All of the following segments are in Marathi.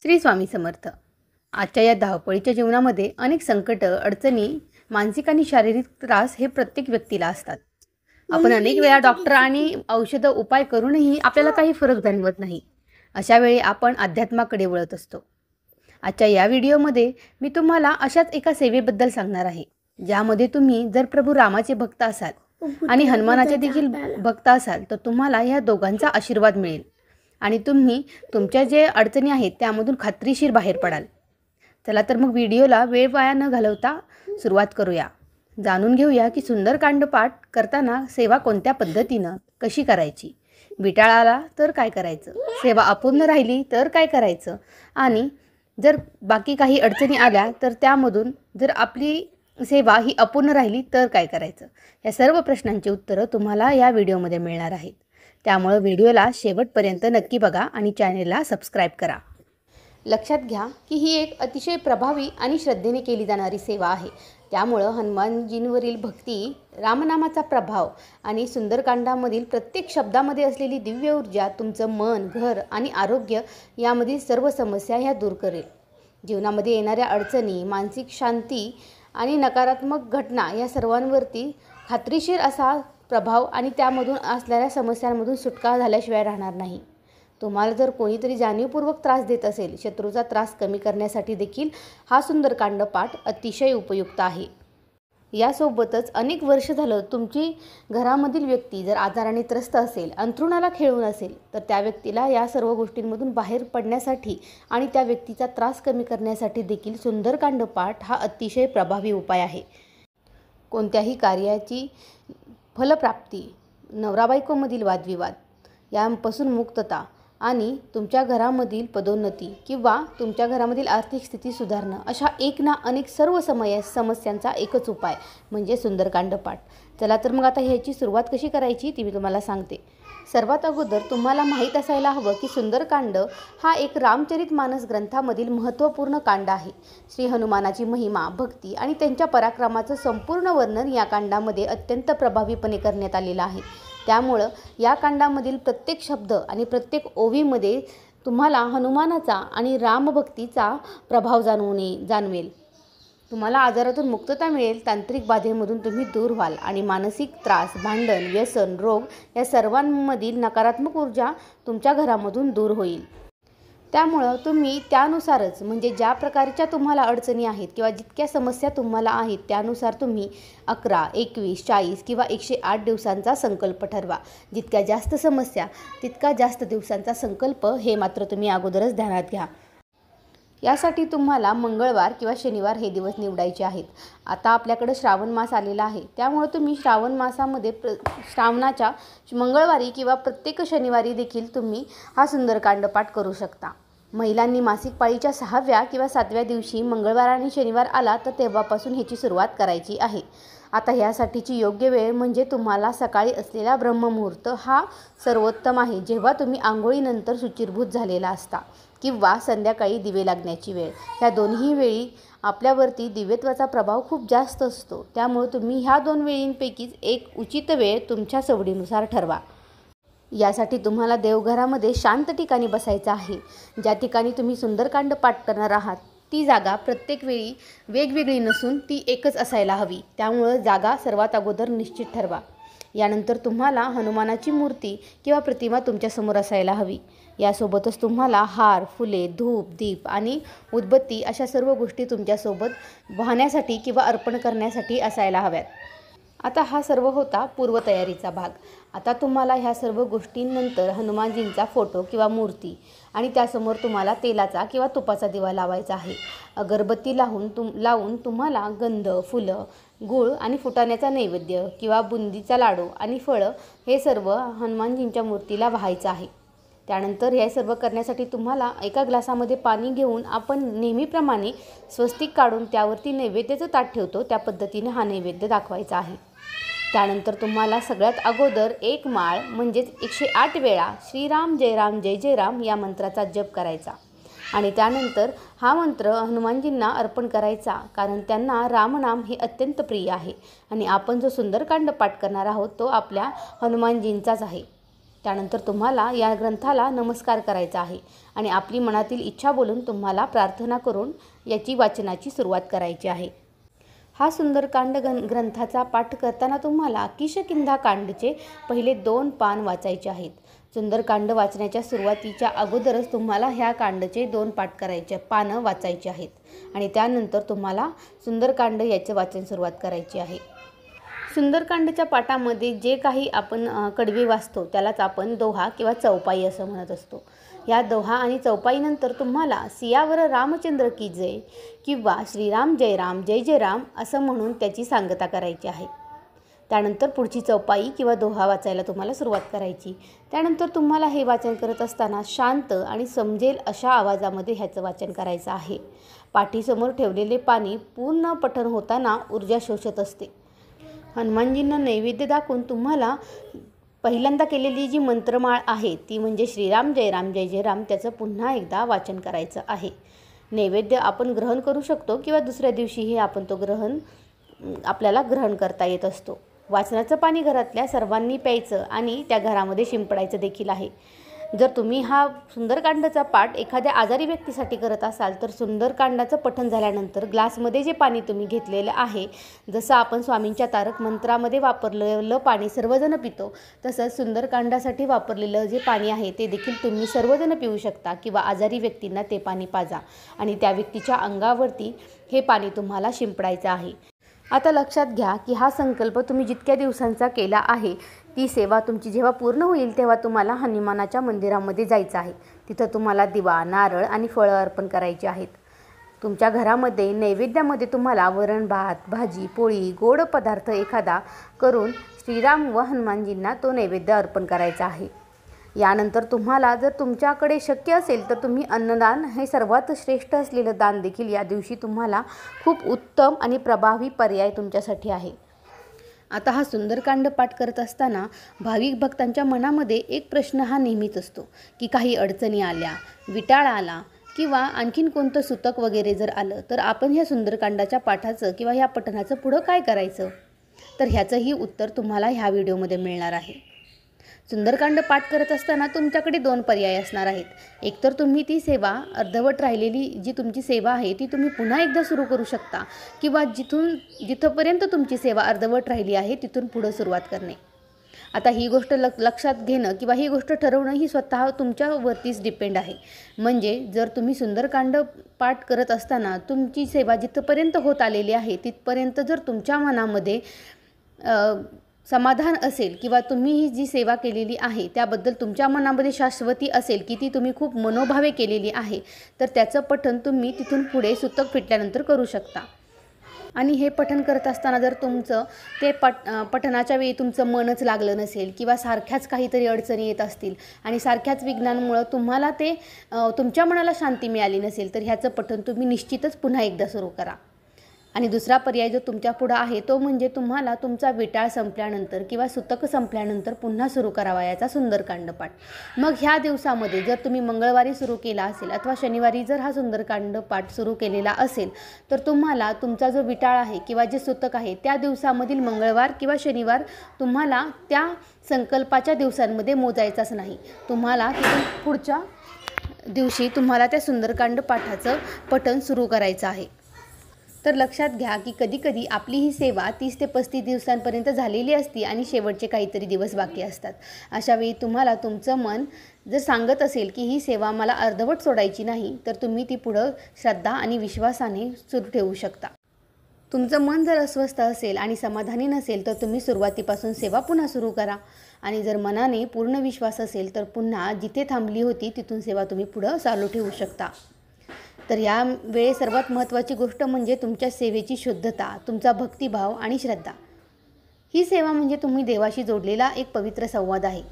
श्री स्वामी समर्थ. आजच्या या धावपळीच्या जीवनामध्ये अनेक संकटं, अडचणी, मानसिक आणि शारीरिक त्रास हे प्रत्येक व्यक्तीला असतात. आपण अनेक वेळा डॉक्टर आणि औषधं उपाय करूनही आपल्याला काही फरक जाणवत नाही. अशा वेळी आपण अध्यात्माकडे वळत असतो. आजच्या या व्हिडिओमध्ये मी तुम्हाला अशाच एका सेवेबद्दल सांगणार आहे, ज्यामध्ये तुम्ही जर प्रभू रामाचे भक्त असाल आणि हनुमानाचे देखील भक्त असाल तर तुम्हाला ह्या दोघांचा आशीर्वाद मिळेल आणि तुम्ही तुमच्या जे अडचणी आहेत त्यामधून खात्रीशीर बाहेर पडाल. चला तर मग व्हिडिओला वेळ वाया न घालवता सुरुवात करूया. जाणून घेऊया की सुंदरकांड पाठ करताना सेवा कोणत्या पद्धतीनं कशी करायची, विटाळ आला तर काय करायचं, सेवा अपूर्ण राहिली तर काय करायचं, आणि जर बाकी काही अडचणी आल्या तर त्यामधून जर आपली सेवा ही अपूर्ण राहिली तर काय करायचं. या सर्व प्रश्नांची उत्तरं तुम्हाला या व्हिडिओमध्ये मिळणार आहेत. त्यामुळे व्हिडिओला शेवटपर्यंत नक्की बघा आणि चॅनेलला सबस्क्राईब करा. लक्षात घ्या की ही एक अतिशय प्रभावी आणि श्रद्धेने केली जाणारी सेवा आहे. त्यामुळं हनुमानजींवरील भक्ती, रामनामाचा प्रभाव आणि सुंदरकांडामधील प्रत्येक शब्दामध्ये असलेली दिव्य ऊर्जा तुमचं मन, घर आणि आरोग्य यामधील सर्व समस्या ह्या दूर करेल. जीवनामध्ये येणाऱ्या अडचणी, मानसिक शांती आणि नकारात्मक घटना या सर्वांवरती खात्रीशीर असा प्रभाव आणि त्यामधून असलेल्या समस्यांमधून सुटका झाल्याशिवाय राहणार नाही. तुम्हाला जर कोणीतरी जाणीवपूर्वक त्रास देत असेल, शत्रूचा त्रास कमी करण्यासाठी देखील हा सुंदरकांड पाठ अतिशय उपयुक्त आहे. यासोबतच अनेक वर्ष झालं तुमची घरामधील व्यक्ती जर आजाराने त्रस्त असेल, अंथरुणाला खिळून असेल, तर त्या व्यक्तीला या सर्व गोष्टींमधून बाहेर पडण्यासाठी आणि त्या व्यक्तीचा त्रास कमी करण्यासाठी देखील सुंदरकांड पाठ हा अतिशय प्रभावी उपाय आहे. कोणत्याही कार्याची फलप्राप्ती, नवरा बायकोमधील वादविवाद यांपासून मुक्तता आणि तुमच्या घरामधील पदोन्नती किंवा तुमच्या घरामधील आर्थिक स्थिती सुधारणं, अशा एक ना अनेक सर्व समस्यांचा एकच उपाय म्हणजे सुंदरकांड पाठ. चला तर मग आता ह्याची सुरुवात कशी करायची ती मी तुम्हाला सांगते. सर्वात अगोदर तुम्हाला माहीत असायला हवं की सुंदरकांड हा एक रामचरितमानस ग्रंथामधील महत्त्वपूर्ण कांड आहे. श्री हनुमानाची महिमा, भक्ती आणि त्यांच्या पराक्रमाचं संपूर्ण वर्णन या कांडामध्ये अत्यंत प्रभावीपणे करण्यात आलेलं आहे. त्यामुळं या कांडामधील प्रत्येक शब्द आणि प्रत्येक ओवीमध्ये तुम्हाला हनुमानाचा आणि रामभक्तीचा प्रभाव जाणवेल. तुम्हाला आजारातून मुक्तता मिळेल, तांत्रिक बाधेमधून तुम्ही दूर व्हाल आणि मानसिक त्रास, भांडण, व्यसन, रोग या सर्वांमधील नकारात्मक ऊर्जा तुमच्या घरामधून दूर होईल. त्यामुळं तुम्ही त्यानुसारच म्हणजे ज्या प्रकारच्या तुम्हाला अडचणी आहेत किंवा जितक्या समस्या तुम्हाला आहेत त्यानुसार तुम्ही 11, 21, 40 किंवा 108 दिवसांचा संकल्प ठरवा. जितक्या जास्त समस्या तितका जास्त दिवसांचा संकल्प हे मात्र तुम्ही अगोदरच ध्यानात घ्या. यासाठी तुम्हाला मंगळवार किंवा शनिवार हे दिवस निवडायचे आहेत. आता आपल्याकडे श्रावण मास आलेला आहे, त्यामुळे तुम्ही श्रावण मासामध्ये श्रावणाच्या मंगळवारी किंवा प्रत्येक शनिवारी देखील तुम्ही हा सुंदरकांड पाठ करू शकता. महिलांनी मासिक पाळीच्या 6व्या किंवा 7व्या दिवशी मंगळवार आणि शनिवार आला तर तेव्हापासून ह्याची सुरुवात करायची आहे. आता ह्यासाठीची योग्य वेळ म्हणजे तुम्हाला सकाळी असलेला ब्रह्ममुहूर्त हा सर्वोत्तम आहे, जेव्हा तुम्ही आंघोळीनंतर शुचिर्भूत झालेला असता, किंवा संध्याकाळी दिवे लागण्याची वेळ. ह्या दोन्ही वेळी आपल्यावरती दिव्यत्वाचा प्रभाव खूप जास्त असतो. त्यामुळे तुम्ही ह्या 2 वेळींपैकीच एक उचित वेळ तुमच्या सवडीनुसार ठरवा. यासाठी तुम्हाला देवघरामध्ये शांत ठिकाणी बसायचं आहे. ज्या ठिकाणी तुम्ही सुंदरकांड पाठ करणार आहात ती जागा प्रत्येक वेळी वेगवेगळी नसून ती एकच असायला हवी. त्यामुळं जागा सर्वात अगोदर निश्चित ठरवा. यानंतर तुम्हाला हनुमानाची मूर्ती किंवा प्रतिमा तुमच्यासमोर असायला हवी. यासोबतच तुम्हाला हार, फुले, धूप, दीप आणि उदबत्ती अशा सर्व गोष्टी तुमच्यासोबत वाहण्यासाठी किंवा अर्पण करण्यासाठी असायला हव्यात. आता हा सर्व होता पूर्वतयारीचा भाग. आता तुम्हाला ह्या सर्व गोष्टींनंतर हनुमानजींचा फोटो किंवा मूर्ती आणि त्यासमोर तुम्हाला तेलाचा किंवा तुपाचा दिवा लावायचा आहे. अगरबत्ती लावून तुम्हाला गंध, फुलं, गूळ आणि फुटाण्याचा नैवेद्य किंवा बुंदीचा लाडू आणि फळं हे सर्व हनुमानजींच्या मूर्तीला वाहायचं आहे. त्यानंतर हे सर्व करण्यासाठी तुम्हाला एका ग्लासामध्ये पाणी घेऊन आपण नेहमीप्रमाणे स्वस्तिक काढून त्यावरती नैवेद्याचं ताट ठेवतो त्या पद्धतीने हा नैवेद्य दाखवायचा आहे. त्यानंतर तुम्हाला सगळ्यात अगोदर एक माळ म्हणजेच 108 वेळा श्रीराम जय राम जय जय राम या मंत्राचा जप करायचा आणि त्यानंतर हा मंत्र हनुमानजींना अर्पण करायचा, कारण त्यांना रामनाम हे अत्यंत प्रिय आहे आणि आपण जो सुंदरकांड पाठ करणार आहोत तो आपल्या हनुमानजींचाच आहे. त्यानंतर तुम्हाला या ग्रंथाला नमस्कार करायचा आहे आणि आपली मनातील इच्छा बोलून तुम्हाला प्रार्थना करून याची वाचनाची सुरुवात करायची आहे. हा सुंदरकांड ग्रंथाचा पाठ करताना तुम्हाला किष्किंधा कांडचे पहिले 2 पान वाचायचे आहेत. सुंदरकांड वाचण्याच्या सुरुवातीच्या अगोदरच तुम्हाला ह्या कांडचे 2 पानं वाचायचे आहेत आणि त्यानंतर तुम्हाला सुंदरकांड याचं वाचन सुरुवात करायची आहे. सुंदरकांडच्या पाठामध्ये जे काही आपण कडवे वाचतो त्यालाच आपण दोहा किंवा चौपाई असं म्हणत असतो. या दोहा आणि चौपाईनंतर तुम्हाला सियावर रामचंद्र की जय किंवा श्रीराम जय राम जय जय राम असं म्हणून त्याची सांगता करायची आहे. त्यानंतर पुढची चौपाई किंवा दोहा वाचायला तुम्हाला सुरुवात करायची. त्यानंतर तुम्हाला हे वाचन करत असताना शांत आणि समजेल अशा आवाजामध्ये ह्याचं वाचन करायचं आहे. पाठीसमोर ठेवलेले पाणी पूर्ण पठण होताना ऊर्जा शोषत असते. हनुमानजींना नैवेद्य दाखवून तुम्हाला पहिल्यांदा केलेली जी मंत्रमाळ आहे ती म्हणजे श्रीराम जय राम जय जय राम त्याचं पुन्हा एकदा वाचन करायचं आहे. नैवेद्य आपण ग्रहण करू शकतो किंवा दुसऱ्या दिवशीही आपण तो आपल्याला ग्रहण करता येत असतो. वाचनाचं पाणी घरातल्या सर्वांनी प्यायचं आणि त्या घरामध्ये शिंपडायचं देखील आहे. जर तुम्ही हा सुंदरकांडाचा पाठ एखाद्या आजारी व्यक्तीसाठी करत असाल तर सुंदरकांडाचं पठण झाल्यानंतर ग्लासमध्ये जे पाणी तुम्ही घेतलेलं आहे, जसं आपण स्वामींच्या तारक मंत्रामध्ये वापरलेलं पाणी सर्वजण पितो तसंच सुंदरकांडासाठी वापरलेलं जे पाणी आहे ते देखील तुम्ही सर्वजण पिऊ शकता किंवा आजारी व्यक्तींना ते पाणी पाजा आणि त्या व्यक्तीच्या अंगावरती हे पाणी तुम्हाला शिंपडायचं आहे. आता लक्षात घ्या की हा संकल्प तुम्ही जितक्या दिवसांचा केला आहे ती सेवा तुमची जेव्हा पूर्ण होईल तेव्हा तुम्हाला हनुमानाच्या मंदिरामध्ये जायचं आहे. तिथं तुम्हाला दिवा, नारळ आणि फळं अर्पण करायची आहेत. तुमच्या घरामध्ये नैवेद्यामध्ये तुम्हाला वरण भात, भाजी, पोळी, गोड पदार्थ एखादा करून श्रीराम व हनुमानजींना तो नैवेद्य अर्पण करायचा आहे. यानंतर तुम्हाला जर तुमच्याकडे शक्य असेल तर तुम्ही अन्नदान हे सर्वात श्रेष्ठ असलेलं दान देखील या दिवशी तुम्हाला खूप उत्तम आणि प्रभावी पर्याय तुमच्यासाठी आहे. आता हा सुंदरकांड पाठ करत असताना भाविक भक्तांच्या मनामध्ये एक प्रश्न हा नेहमीच असतो की काही अडचणी आल्या, विटाळ आला किंवा आणखीन कोणतं सुतक वगैरे जर आलं तर आपण ह्या सुंदरकांडाच्या पाठाचं किंवा ह्या पठणाचं पुढं काय करायचं? तर ह्याचंही उत्तर तुम्हाला ह्या व्हिडिओमध्ये मिळणार आहे. सुंदरकांड पाठ करत असताना तुमच्याकडे 2 पर्याय असणार आहेत. एकतर तुम्ही ती सेवा अर्धवट राहिलेली जी तुमची सेवा आहे ती तुम्ही पुन्हा एकदा सुरू करू शकता किंवा जिथपर्यंत तुमची सेवा अर्धवट राहिली आहे तिथून पुढं सुरुवात करणे. आता ही गोष्ट लक्षात घेणं किंवा ही गोष्ट ठरवणं ही स्वतः तुमच्यावरतीच डिपेंड आहे. म्हणजे जर तुम्ही सुंदरकांड पाठ करत असताना तुमची सेवा जिथपर्यंत होत आलेली आहे तिथपर्यंत जर तुमच्या मनामध्ये समाधान असेल किंवा तुम्ही ही जी सेवा केलेली आहे त्याबद्दल तुमच्या मनामध्ये शाश्वती असेल की ती तुम्ही खूप मनोभावे केलेली आहे तर त्याचं पठण तुम्ही तिथून पुढे सुतक फिटल्यानंतर करू शकता. आणि हे पठण करत असताना जर तुमचं ते पठणाच्या वेळी तुमचं मनच लागलं नसेल किंवा सारख्याच काहीतरी अडचणी येत असतील आणि सारख्याच विघ्नांमुळं तुम्हाला ते तुमच्या मनाला शांती मिळाली नसेल तर ह्याचं पठण तुम्ही निश्चितच पुन्हा एकदा सुरू करा. आणि दुसरा पर्याय जो तुमच्या पुढं आहे तो म्हणजे तुम्हाला तुमचा विटाळ संपल्यानंतर किंवा सुतक संपल्यानंतर पुन्हा सुरू करावा याचा सुंदरकांड पाठ. मग ह्या दिवसामध्ये जर तुम्ही मंगळवारी सुरू केला असेल अथवा शनिवारी जर हा सुंदरकांड पाठ सुरू केलेला असेल तर तुम्हाला तुमचा जो विटाळ आहे किंवा जे सुतक आहे त्या दिवसामधील मंगळवार किंवा शनिवार तुम्हाला त्या संकल्पाच्या दिवसांमध्ये मोजायचाच नाही. तुम्हाला तिथून पुढच्या दिवशी तुम्हाला त्या सुंदरकांड पाठाचं पठण सुरू करायचं आहे. तर लक्षात घ्या की कधीकधी आपली ही सेवा 30 ते 35 दिवसांपर्यंत झालेली असती आणि शेवटचे काहीतरी दिवस बाकी असतात. अशावेळी तुम्हाला तुमचं मन जर सांगत असेल की ही सेवा मला अर्धवट सोडायची नाही तर तुम्ही ती पुढं श्रद्धा आणि विश्वासाने सुरू ठेवू शकता. तुमचं मन जर अस्वस्थ असेल आणि समाधानी नसेल तर तुम्ही सुरुवातीपासून सेवा पुन्हा सुरू करा आणि जर मनाने पूर्ण विश्वास असेल तर पुन्हा जिथे थांबली होती तिथून सेवा तुम्ही पुढं चालू ठेवू शकता. तर या वेळी सर्वात महत्त्वाची गोष्ट म्हणजे तुमच्या सेवेची शुद्धता, तुमचा भक्तिभाव आणि श्रद्धा. ही सेवा म्हणजे तुम्ही देवाशी जोडलेला एक पवित्र संवाद आहे.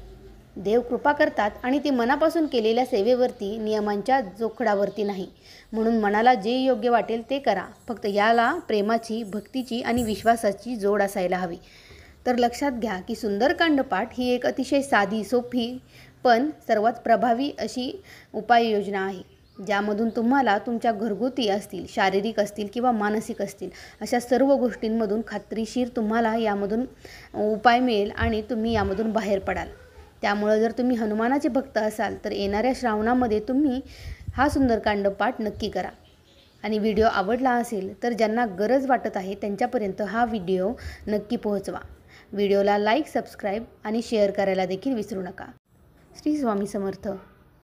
देव कृपा करतात आणि ती मनापासून केलेल्या सेवेवरती, नियमांच्या जोखडावरती नाही. म्हणून मनाला जे योग्य वाटेल ते करा. फक्त याला प्रेमाची, भक्तीची आणि विश्वासाची जोड असायला हवी. तर लक्षात घ्या की सुंदरकांड पाठ ही एक अतिशय साधी, सोपी पण सर्वात प्रभावी अशी उपाययोजना आहे ज्यामधून तुम्हाला तुमच्या घरगुती असतील, शारीरिक असतील किंवा मानसिक असतील अशा सर्व गोष्टींमधून खात्रीशीर तुम्हाला यामधून उपाय मिळेल आणि तुम्ही यामधून बाहेर पडाल. त्यामुळं जर तुम्ही हनुमानाचे भक्त असाल तर येणाऱ्या श्रावणामध्ये तुम्ही हा सुंदरकांड पाठ नक्की करा. आणि व्हिडिओ आवडला असेल तर ज्यांना गरज वाटत आहे त्यांच्यापर्यंत हा व्हिडिओ नक्की पोहोचवा. व्हिडिओला लाईक, सबस्क्राईब आणि शेअर करायला देखील विसरू नका. श्री स्वामी समर्थ.